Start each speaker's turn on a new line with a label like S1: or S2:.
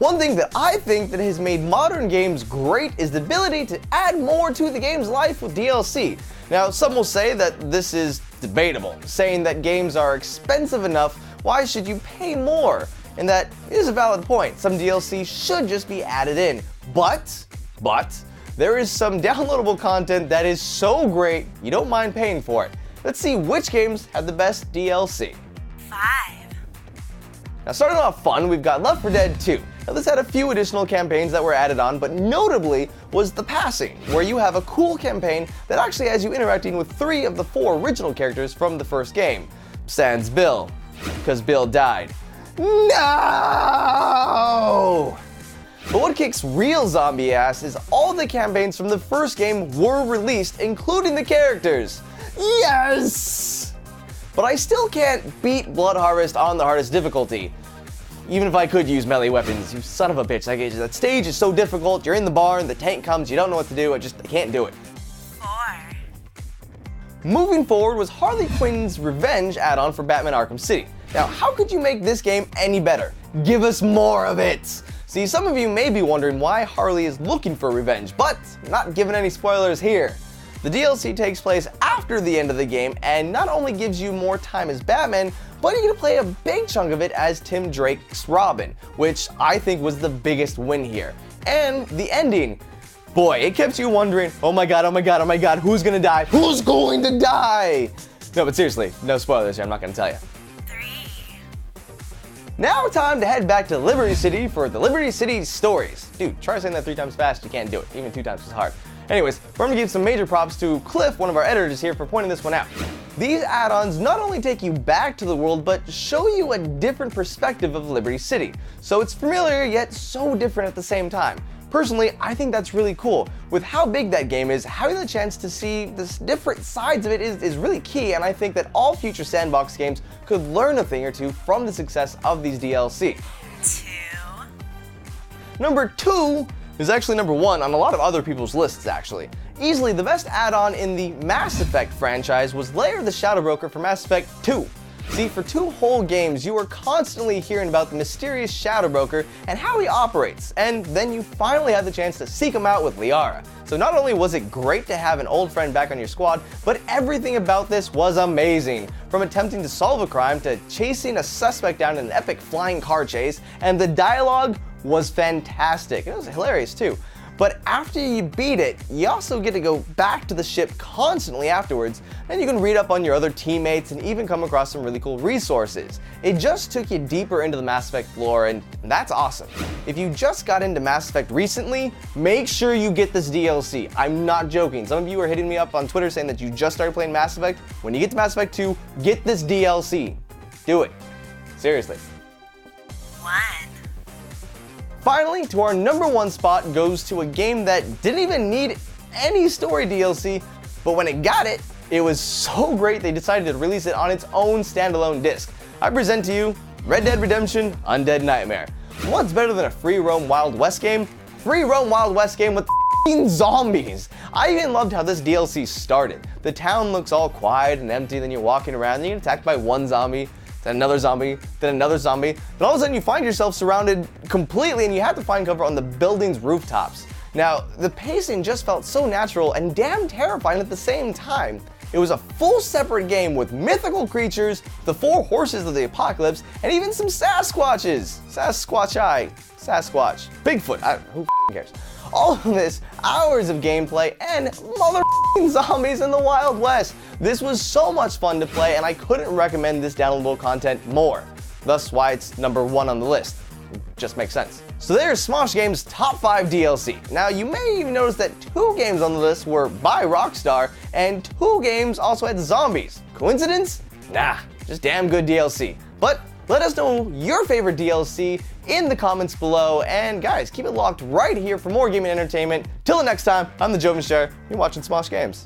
S1: one thing that I think that has made modern games great is the ability to add more to the game's life with DLC. Now, some will say that this is debatable, saying that games are expensive enough, why should you pay more? And that is a valid point. Some DLC should just be added in. But, there is some downloadable content that is so great, you don't mind paying for it. Let's see which games have the best DLC.
S2: 5.
S1: Now, starting off fun, we've got Left 4 Dead 2. Now, this had a few additional campaigns that were added on, but notably was The Passing, where you have a cool campaign that actually has you interacting with 3 of the 4 original characters from the first game. Sans Bill, because Bill died. No! But what kicks real zombie ass is all the campaigns from the first game were released, including the characters. Yes! But I still can't beat Blood Harvest on the hardest difficulty. Even if I could use melee weapons, you son of a bitch. That stage is so difficult, you're in the barn, the tank comes, you don't know what to do, I can't do it.
S2: 4.
S1: Moving forward was Harley Quinn's Revenge add-on for Batman Arkham City. Now, how could you make this game any better? Give us more of it! See, some of you may be wondering why Harley is looking for revenge, but not giving any spoilers here. The DLC takes place after the end of the game and not only gives you more time as Batman, but you get to play a big chunk of it as Tim Drake's Robin, which I think was the biggest win here. And the ending, boy, it kept you wondering, oh my god, who's gonna die? Who's going to die? No, but seriously, no spoilers here, I'm not gonna tell you.
S2: 3.
S1: Now time to head back to Liberty City for the Liberty City Stories. Dude, try saying that 3 times fast, you can't do it. Even 2 times is hard. Anyways, we're going to give some major props to Cliff, one of our editors here, for pointing this one out. These add-ons not only take you back to the world, but show you a different perspective of Liberty City. So it's familiar, yet so different at the same time. Personally, I think that's really cool. With how big that game is, having the chance to see this different sides of it is really key, and I think that all future sandbox games could learn a thing or two from the success of these DLC.
S2: 2.
S1: Number 2 is actually number 1 on a lot of other people's lists, actually. Easily the best add-on in the Mass Effect franchise was Lair of the Shadow Broker for Mass Effect 2. See, for 2 whole games, you were constantly hearing about the mysterious Shadow Broker and how he operates, and then you finally had the chance to seek him out with Liara. So not only was it great to have an old friend back on your squad, but everything about this was amazing. From attempting to solve a crime to chasing a suspect down in an epic flying car chase, and the dialogue was fantastic. It was hilarious too. But after you beat it, you also get to go back to the ship constantly afterwards, and you can read up on your other teammates and even come across some really cool resources. It just took you deeper into the Mass Effect lore, and that's awesome. If you just got into Mass Effect recently, make sure you get this DLC. I'm not joking. Some of you are hitting me up on Twitter saying that you just started playing Mass Effect. When you get to Mass Effect 2, get this DLC. Do it. Seriously.
S2: 1.
S1: Finally, to our number 1 spot goes to a game that didn't even need any story DLC, but when it got it, it was so great they decided to release it on its own standalone disc. I present to you Red Dead Redemption Undead Nightmare. What's better than a free roam Wild West game? Free roam Wild West game with zombies. I even loved how this DLC started. The town looks all quiet and empty, then you're walking around and you get attacked by one zombie, then another zombie, then another zombie. Then all of a sudden you find yourself surrounded completely and you have to find cover on the building's rooftops. Now, the pacing just felt so natural and damn terrifying at the same time. It was a full separate game with mythical creatures, the 4 horses of the apocalypse, and even some Sasquatches. Sasquatch, Bigfoot, who cares? All of this, hours of gameplay, and motherfucking zombies in the Wild West. This was so much fun to play, and I couldn't recommend this downloadable content more. Thus why it's number 1 on the list. It just makes sense. So there's Smosh Games' top 5 DLC. Now you may even notice that 2 games on the list were by Rockstar, and 2 games also had zombies. Coincidence? Nah, just damn good DLC. But let us know your favorite DLC in the comments below, and guys, keep it locked right here for more gaming entertainment. Till the next time, I'm the Joven Share, you're watching Smosh Games.